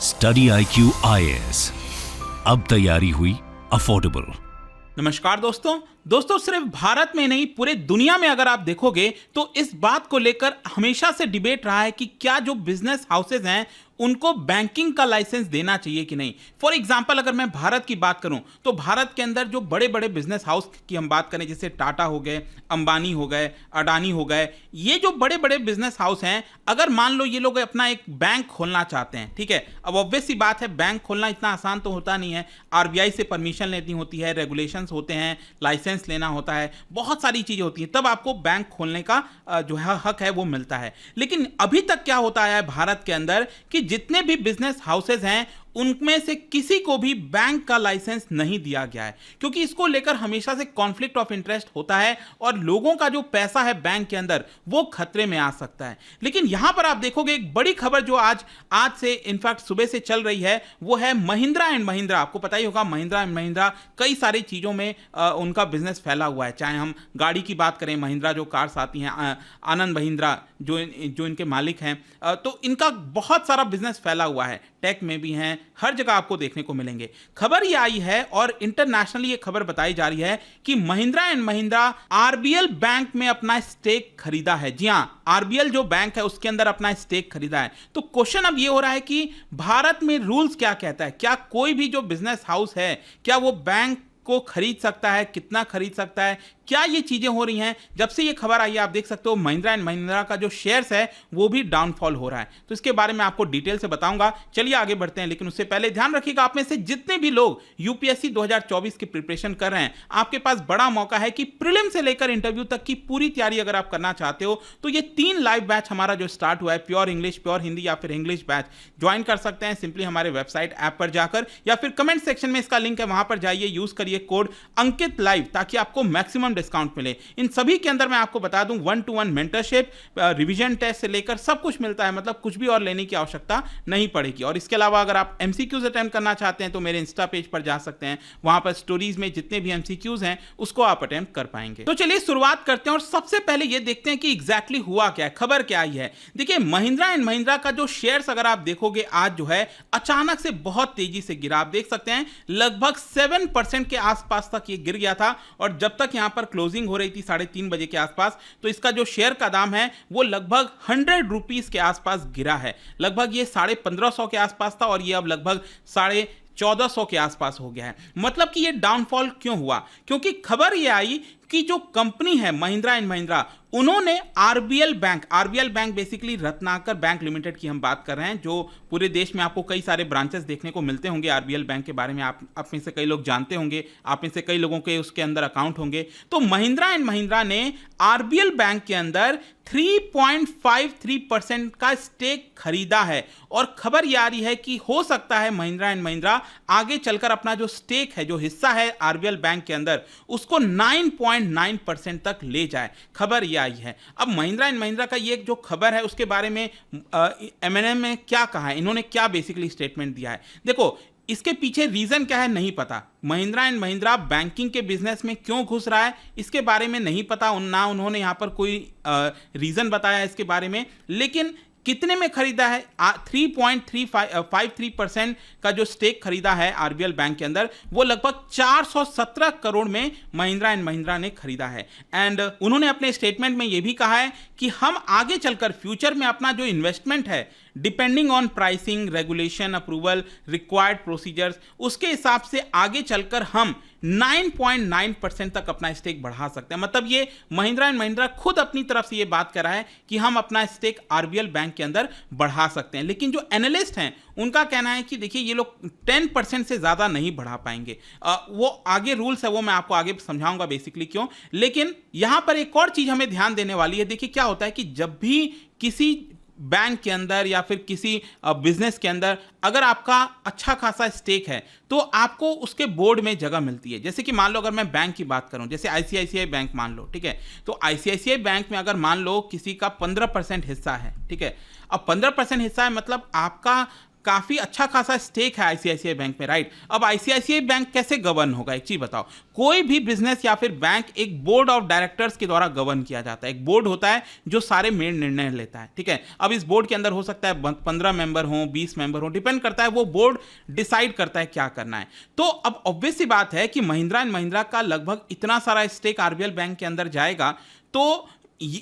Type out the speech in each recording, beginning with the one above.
Study IQ IAS, अब तैयारी हुई अफोर्डेबल। नमस्कार दोस्तों, सिर्फ भारत में नहीं पूरे दुनिया में अगर आप देखोगे तो इस बात को लेकर हमेशा से डिबेट रहा है कि क्या जो बिजनेस हाउसेज हैं उनको बैंकिंग का लाइसेंस देना चाहिए कि नहीं। फॉर एग्जांपल अगर मैं भारत की बात करूं तो भारत के अंदर जो बड़े बड़े बिजनेस हाउस की हम बात करें, जैसे टाटा हो गए, अंबानी हो गए, अडानी हो गए, ये जो बड़े बड़े बिजनेस हाउस हैं, अगर मान लो ये लोग अपना एक बैंक खोलना चाहते हैं, ठीक है, अब ऑब्वियस सी बात है बैंक खोलना इतना आसान तो होता नहीं है। RBI से परमिशन लेनी होती है, रेगुलेशंस होते हैं, लाइसेंस लेना होता है, बहुत सारी चीजें होती हैं, तब आपको बैंक खोलने का जो है हक है वो मिलता है। लेकिन अभी तक क्या होता है भारत के अंदर कि जितने भी बिजनेस हाउसेज हैं उनमें से किसी को भी बैंक का लाइसेंस नहीं दिया गया है, क्योंकि इसको लेकर हमेशा से कॉन्फ्लिक्ट ऑफ इंटरेस्ट होता है और लोगों का जो पैसा है बैंक के अंदर वो खतरे में आ सकता है। लेकिन यहां पर आप देखोगे एक बड़ी खबर जो आज से इनफैक्ट सुबह से चल रही है वो है महिंद्रा एंड महिंद्रा। आपको पता ही होगा महिंद्रा एंड महिंद्रा कई सारी चीजों में उनका बिजनेस फैला हुआ है। चाहे हम गाड़ी की बात करें, महिंद्रा जो कार्स आती हैं, आनंद महिंद्रा जो इनके मालिक हैं, तो इनका बहुत सारा बिजनेस फैला हुआ है, टेक में भी हैं, हर जगह आपको देखने को मिलेंगे। खबर ये आई है और इंटरनेशनली ये खबर बताई जा रही है कि Mahindra and Mahindra RBL bank में अपना स्टेक खरीदा है। जी हां, RBL जो बैंक है उसके अंदर अपना स्टेक खरीदा है। तो क्वेश्चन अब ये हो रहा है कि भारत में रूल्स क्या कहता है, क्या कोई भी जो बिजनेस हाउस है क्या वो बैंक को खरीद सकता है, कितना खरीद सकता है, क्या ये चीजें हो रही हैं। जब से ये खबर आई है आप देख सकते हो महिंद्रा एंड महिंद्रा का जो शेयर्स है वो भी डाउनफॉल हो रहा है। तो इसके बारे में आपको डिटेल से बताऊंगा। चलिए आगे बढ़ते हैं, लेकिन उससे पहले ध्यान रखिएगा आप में से जितने भी लोग UPSC 2024 की प्रिपरेशन कर रहे हैं, आपके पास बड़ा मौका है कि प्रीलिम से लेकर इंटरव्यू तक की पूरी तैयारी अगर आप करना चाहते हो तो ये 3 लाइव बैच हमारा जो स्टार्ट हुआ है, प्योर इंग्लिश, प्योर हिंदी या फिर इंग्लिश बैच, ज्वाइन कर सकते हैं सिंपली हमारे वेबसाइट ऐप पर जाकर, या फिर कमेंट सेक्शन में इसका लिंक है, वहां पर जाइए, यूज करिए कोड अंकित लाइव ताकि आपको मैक्सिमम डिस्काउंट मिले। इन सभी के अंदर मैं आपको बता दूं 1-to-1 मेंटरशिप, रिवीजन टेस्ट से लेकर सब कुछ मिलता है, मतलब कुछ भी और लेने की आवश्यकता नहीं पड़ेगी। और इसके अलावा अगर आप MCQs अटेम्प्ट करना चाहते हैं तो मेरे इंस्टा पेज पर जा सकते हैं, वहां पर स्टोरीज में जितने भी MCQs हैं उसको आप अटेम्प्ट कर पाएंगे। तो चलिए शुरुआत करते हैं और सबसे पहले ये देखते हैं कि एग्जैक्टली हुआ क्या है, खबर क्या आई है। देखिए महिंद्रा एंड महिंद्रा का जो शेयर्स अगर आप देखोगे आज जो है अचानक से बहुत तेजी से गिरा। आप देख सकते हैं लगभग 7% के आसपास तक ये गिर गया था और जब तक यहां पर क्लोजिंग हो रही थी 3:30 बजे के आसपास, तो इसका जो शेयर का दाम है वो लगभग 100 रुपीस के आसपास गिरा है। लगभग ये 1550 के आसपास था और ये अब लगभग 1450 के आसपास हो गया है। मतलब कि ये डाउनफॉल क्यों हुआ, क्योंकि खबर ये आई कि जो कंपनी है महिंद्रा एंड महिंद्रा, उन्होंने RBL bank basically Ratnakar bank limited की हम बात कर रहे हैं, जो पूरे देश में आपको कई सारे ब्रांचेस देखने को मिलते होंगे। RBL बैंक के बारे में आप में से कई लोग जानते होंगे, आप में से कई लोगों के उसके अंदर अकाउंट होंगे। तो महिंद्रा एंड महिंद्रा ने RBL बैंक के अंदर 3.53% का स्टेक खरीदा है और खबर ये आ रही है कि हो सकता है महिंद्रा एंड महिंद्रा आगे चलकर अपना जो स्टेक है, जो हिस्सा है RBL बैंक के अंदर, उसको 9.9% तक ले जाए। खबर ये आई है। अब महिंद्रा एंड महिंद्रा का ये जो खबर है उसके बारे में M&M में क्या कहा है, इन्होंने क्या बेसिकली स्टेटमेंट दिया है। देखो इसके पीछे रीजन क्या है नहीं पता। महिंद्रा एंड महिंद्रा बैंकिंग के बिजनेस में क्यों घुस रहा है इसके बारे में नहीं पता, ना उन्होंने यहां पर कोई रीजन बताया इसके बारे में। लेकिन कितने में खरीदा है, 3.53% का जो स्टेक खरीदा है RBL बैंक के अंदर, वो लगभग 417 करोड़ में महिंद्रा एंड महिंद्रा ने खरीदा है। एंड उन्होंने अपने स्टेटमेंट में यह भी कहा है कि हम आगे चलकर फ्यूचर में अपना जो इन्वेस्टमेंट है, depending on pricing, regulation, approval, required procedures, उसके हिसाब से आगे चलकर हम 9.9% तक अपना स्टेक बढ़ा सकते हैं। मतलब ये महिंद्रा एंड महिंद्रा खुद अपनी तरफ से ये बात कर रहा है कि हम अपना स्टेक RBL बैंक के अंदर बढ़ा सकते हैं। लेकिन जो एनालिस्ट हैं उनका कहना है कि देखिए ये लोग 10% से ज्यादा नहीं बढ़ा पाएंगे। वो आगे रूल्स है वो मैं आपको आगे समझाऊंगा बेसिकली क्यों। लेकिन यहां पर एक और चीज हमें ध्यान देने वाली है। देखिए क्या होता है कि जब भी किसी बैंक के अंदर या फिर किसी बिजनेस के अंदर अगर आपका अच्छा खासा स्टेक है तो आपको उसके बोर्ड में जगह मिलती है। जैसे कि मान लो अगर मैं बैंक की बात करूं, जैसे ICICI बैंक मान लो, ठीक है, तो ICICI बैंक में अगर मान लो किसी का 15% हिस्सा है, ठीक है, अब 15% हिस्सा है मतलब आपका काफी अच्छा खासा स्टेक है आईसीआईसीआई बैंक में, राइट। अब आईसीआईसीआई बैंक कैसे गवर्न होगा, एक चीज बताओ। कोई भी बिजनेस या फिर बैंक एक बोर्ड ऑफ डायरेक्टर्स के द्वारा गवर्न किया जाता है। एक बोर्ड होता है जो सारे मेन निर्णय लेता है, ठीक है। अब इस बोर्ड के अंदर हो सकता है 15 मेंबर हो, 20 मेंबर हो, डिपेंड करता है, वो बोर्ड डिसाइड करता है क्या करना है। तो अब ऑब्वियस सी बात है कि महिंद्रा एंड महिंद्रा का लगभग इतना सारा स्टेक आरबीएल बैंक के अंदर जाएगा, तो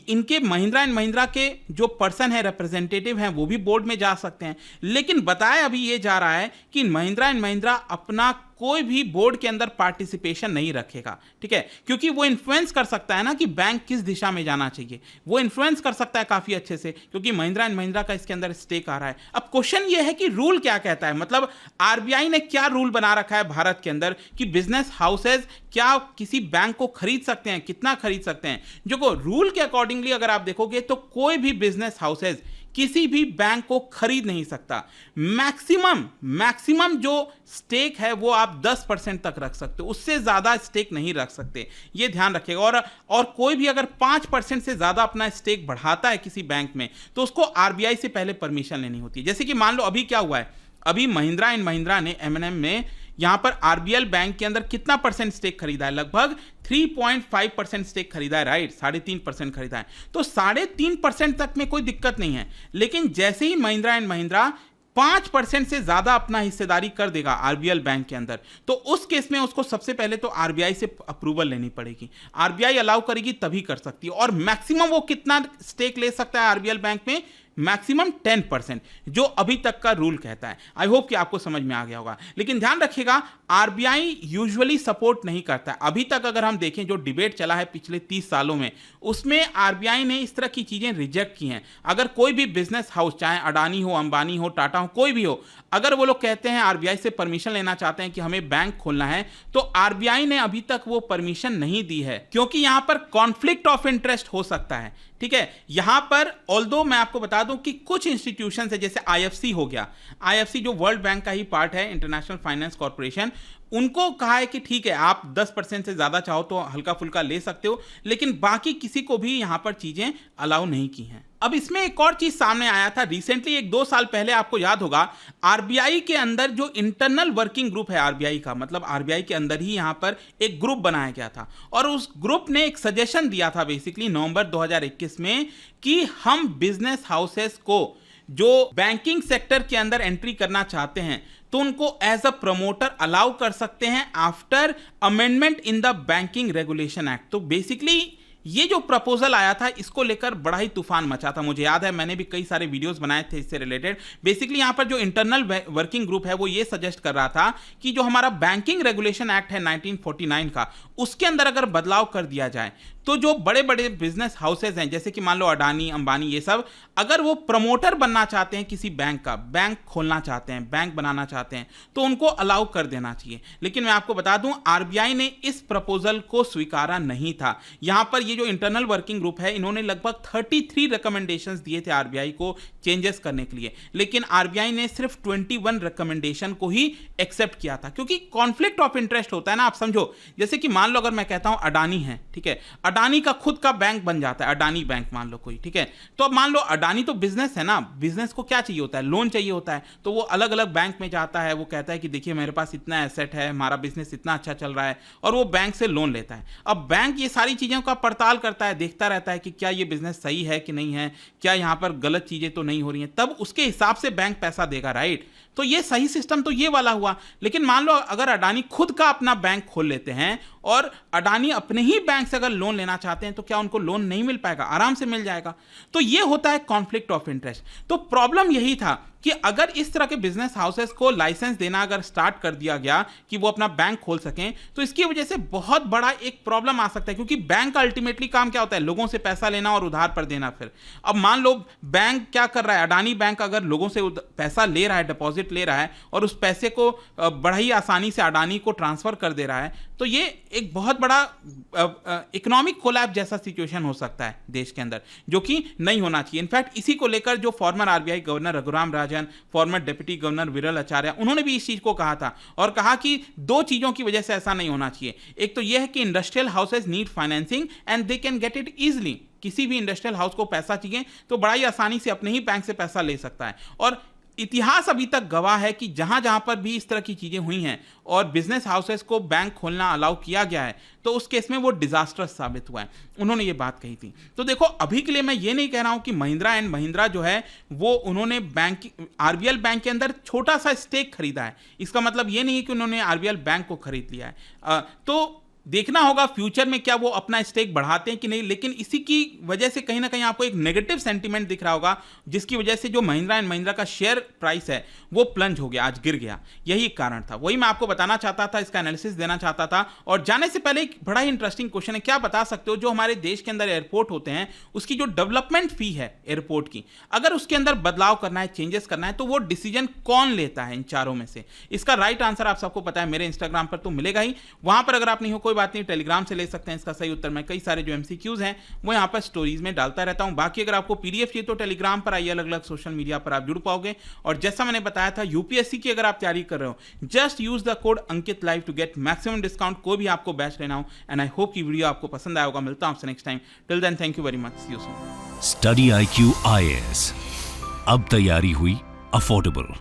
इनके महिंद्रा एंड महिंद्रा के जो पर्सन है, रिप्रेजेंटेटिव हैं, वो भी बोर्ड में जा सकते हैं। लेकिन बताया अभी ये जा रहा है कि महिंद्रा एंड महिंद्रा अपना कोई भी बोर्ड के अंदर पार्टिसिपेशन नहीं रखेगा, ठीक है, क्योंकि वो इन्फ्लुएंस कर सकता है ना कि बैंक किस दिशा में जाना चाहिए। वो इन्फ्लुएंस कर सकता है काफी अच्छे से, क्योंकि महिंद्रा एंड महिंद्रा का इसके अंदर स्टेक आ रहा है। अब क्वेश्चन ये है कि रूल क्या कहता है, मतलब आरबीआई ने क्या रूल बना रखा है भारत के अंदर कि बिजनेस हाउसेज क्या किसी बैंक को खरीद सकते हैं, कितना खरीद सकते हैं। जो रूल के अकॉर्डिंगली अगर आप देखोगे तो कोई भी बिजनेस हाउसेज किसी भी बैंक को खरीद नहीं सकता। मैक्सिमम जो स्टेक है वो आप 10% तक रख सकते हो, उससे ज्यादा स्टेक नहीं रख सकते, ये ध्यान रखिएगा। और कोई भी अगर 5% से ज्यादा अपना स्टेक बढ़ाता है किसी बैंक में तो उसको आरबीआई से पहले परमिशन लेनी होती है। जैसे कि मान लो अभी क्या हुआ है, अभी महिंद्रा एंड महिंद्रा ने एमएनएम में यहां पर आरबीएल बैंक के अंदर कितना परसेंट स्टेक खरीदा है, लगभग 3.5% स्टेक खरीदा है, राइट, 3.5% खरीदा है। तो 3.5% तक में कोई दिक्कत नहीं है। लेकिन जैसे ही महिंद्रा एंड महिंद्रा 5% से ज्यादा अपना हिस्सेदारी कर देगा आरबीएल बैंक के अंदर, तो उस केस में उसको सबसे पहले तो आरबीआई से अप्रूवल लेनी पड़ेगी। आरबीआई अलाउ करेगी तभी कर सकती है। और मैक्सिमम वो कितना स्टेक ले सकता है आरबीएल बैंक में, मैक्सिमम 10%, जो अभी तक का रूल कहता है। आई होप कि आपको समझ में आ गया होगा। लेकिन ध्यान रखिएगा, आरबीआई यूजुअली सपोर्ट नहीं करता है। अभी तक अगर हम देखें जो डिबेट चला है पिछले 30 सालों में, उसमें आरबीआई ने इस तरह की चीजें रिजेक्ट की हैं। अगर कोई भी बिजनेस हाउस, चाहे अडानी हो, अंबानी हो, टाटा हो, कोई भी हो, अगर वो लोग कहते हैं आरबीआई से परमिशन लेना चाहते हैं कि हमें बैंक खोलना है, तो आरबीआई ने अभी तक वो परमिशन नहीं दी है, क्योंकि यहां पर कॉन्फ्लिक्ट ऑफ इंटरेस्ट हो सकता है, ठीक है। यहां पर ऑल्दो मैं आपको बता दूं कि कुछ इंस्टीट्यूशन है, जैसे आईएफसी हो गया, आईएफसी जो वर्ल्ड बैंक का ही पार्ट है, इंटरनेशनल फाइनेंस कॉर्पोरेशन, उनको कहा है कि ठीक है आप 10% से ज्यादा चाहो तो हल्का फुल्का ले सकते हो, लेकिन बाकी किसी को भी यहां पर चीजें अलाउ नहीं की हैं। अब इसमें एक और चीज सामने आया था रिसेंटली, 1-2 साल पहले, आपको याद होगा, आरबीआई के अंदर जो इंटरनल वर्किंग ग्रुप है आरबीआई का, मतलब आरबीआई के अंदर ही यहां पर एक ग्रुप बनाया गया था, और उस ग्रुप ने एक सजेशन दिया था बेसिकली नवंबर 2021 में कि हम बिजनेस हाउसेस को जो बैंकिंग सेक्टर के अंदर एंट्री करना चाहते हैं तो उनको एज अ प्रमोटर अलाउ कर सकते हैं after amendment in the banking regulation act. तो बेसिकली ये जो प्रपोजल आया था, इसको लेकर बड़ा ही तूफान मचा था। मुझे याद है मैंने भी कई सारे वीडियोस बनाए थे इससे रिलेटेड। बेसिकली यहां पर जो इंटरनल वर्किंग ग्रुप है वो ये सजेस्ट कर रहा था कि जो हमारा बैंकिंग रेगुलेशन एक्ट है 1949 का, उसके अंदर अगर बदलाव कर दिया जाए तो जो बड़े बड़े बिजनेस हाउसेज हैं, जैसे कि मान लो अडानी, अंबानी, ये सब, अगर वो प्रमोटर बनना चाहते हैं किसी बैंक का, बैंक खोलना चाहते हैं, बैंक बनाना चाहते हैं, तो उनको अलाउ कर देना चाहिए। लेकिन मैं आपको बता दूं, आरबीआई ने इस प्रपोजल को स्वीकारा नहीं था। यहां पर ये जो इंटरनल वर्किंग ग्रुप है, इन्होंने लगभग 33 रिकमेंडेशंस दिए थे आरबीआई को चेंजेस करने के लिए, लेकिन आरबीआई ने सिर्फ 21 रिकमेंडेशन को ही एक्सेप्ट किया था, क्योंकि कॉन्फ्लिक्ट ऑफ इंटरेस्ट होता है ना। आप समझो, जैसे कि मान लो अगर मैं कहता हूं अडानी है, ठीक है, अडानी का खुद का बैंक बन जाता है, अडानी बैंक मान लो कोई, ठीक है, तो अब मान लो अडानी तो बिजनेस है ना, बिजनेस को क्या चाहिए होता है, लोन चाहिए होता है, तो वो अलग अलग बैंक में जाता है, वो कहता है कि देखिए मेरे पास इतना एसेट है, हमारा बिजनेस इतना अच्छा चल रहा है, और वो बैंक से लोन लेता है। अब बैंक ये सारी चीजों का पड़ताल करता है, देखता रहता है कि क्या ये बिजनेस सही है कि नहीं है, क्या यहां पर गलत चीजें तो नहीं हो रही हैं, तब उसके हिसाब से बैंक पैसा देगा, राइट। तो ये सही सिस्टम तो ये वाला हुआ। लेकिन मान लो अगर अडानी खुद का अपना बैंक खोल लेते हैं और अडानी अपने ही बैंक से अगर लोन लेना चाहते हैं, तो क्या उनको लोन नहीं मिल पाएगा? आराम से मिल जाएगा। तो ये होता है कॉन्फ्लिक्ट ऑफ इंटरेस्ट। तो प्रॉब्लम यही था कि अगर इस तरह के बिजनेस हाउसेस को लाइसेंस देना अगर स्टार्ट कर दिया गया कि वो अपना बैंक खोल सकें, तो इसकी वजह से बहुत बड़ा एक प्रॉब्लम आ सकता है, क्योंकि बैंक का अल्टीमेटली काम क्या होता है, लोगों से पैसा लेना और उधार पर देना। फिर अब मान लो बैंक क्या कर रहा है, अडानी बैंक अगर लोगों से पैसा ले रहा है, डिपॉजिट ले रहा है, और उस पैसे को बड़ा ही आसानी से अडानी को ट्रांसफर कर दे रहा है, तो ये एक बहुत बड़ा इकोनॉमिक कोलैप्स जैसा सिचुएशन हो सकता है देश के अंदर, जो कि नहीं होना चाहिए। इनफैक्ट इसी को लेकर जो farmer RBI governor Raghuram Rajan, farmer deputy governor Viral Acharya, उन्होंने भी इस चीज को कहा था और कहा कि दो चीजों की वजह से ऐसा नहीं होना चाहिए। एक तो यह है कि industrial houses need financing and they can get it easily. किसी भी इंडस्ट्रियल हाउस को पैसा चाहिए तो बड़ा ही आसानी से अपने ही बैंक से पैसा ले सकता है। और इतिहास अभी तक गवाह है कि जहां जहां पर भी इस तरह की चीजें हुई हैं और बिजनेस हाउसेस को बैंक खोलना अलाउ किया गया है, तो उस केस में वो डिजास्टर्स साबित हुआ है। उन्होंने ये बात कही थी। तो देखो, अभी के लिए मैं ये नहीं कह रहा हूं कि महिंद्रा एंड महिंद्रा जो है वो उन्होंने बैंक आरबीएल बैंक के अंदर छोटा सा स्टेक खरीदा है, इसका मतलब ये नहीं है कि उन्होंने आरबीएल बैंक को खरीद लिया है। तो देखना होगा फ्यूचर में क्या वो अपना स्टेक बढ़ाते हैं कि नहीं, लेकिन इसी की वजह से कहीं ना कहीं आपको एक नेगेटिव सेंटीमेंट दिख रहा होगा, जिसकी वजह से जो महिंद्रा एंड महिंद्रा का शेयर प्राइस है वो प्लंज हो गया, आज गिर गया। यही कारण था, वही मैं आपको बताना चाहता था, इसका एनालिसिस देना चाहता था। और जाने से पहले एक बड़ा ही इंटरेस्टिंग क्वेश्चन है, क्या बता सकते हो जो हमारे देश के अंदर एयरपोर्ट होते हैं उसकी जो डेवलपमेंट फी है एयरपोर्ट की, अगर उसके अंदर बदलाव करना है, चेंजेस करना है, तो वो डिसीजन कौन लेता है इन चारों में से? इसका राइट आंसर आप सबको पता है, मेरे इंस्टाग्राम पर तो मिलेगा ही। वहां पर अगर आप नहीं हो कोई बात नहीं, टेलीग्राम से ले सकते हैं इसका सही उत्तर। मैं कई सारे जो एमसीक्यूज हैं वो यहाँ पर स्टोरीज में डालता रहता हूँ। बाकी अगर आपको पीडीएफ चाहिए तो टेलीग्राम पर आइए, अलग अलग सोशल मीडिया पर आप जुड़ पाओगे। और जैसा मैंने बताया था, यूपीएससी की अगर आप तैयारी कर रहे हो, just use the code Ankit live to get maximum discount. कोई भी आपको बैच लेना हो, एंड आई होप की वीडियो आपको पसंद आया होगा। मिलता हूं आपसे next time. Till then, thank you very much, see you soon. Study IQ IAS, अब तैयारी हुई अफोर्डेबल।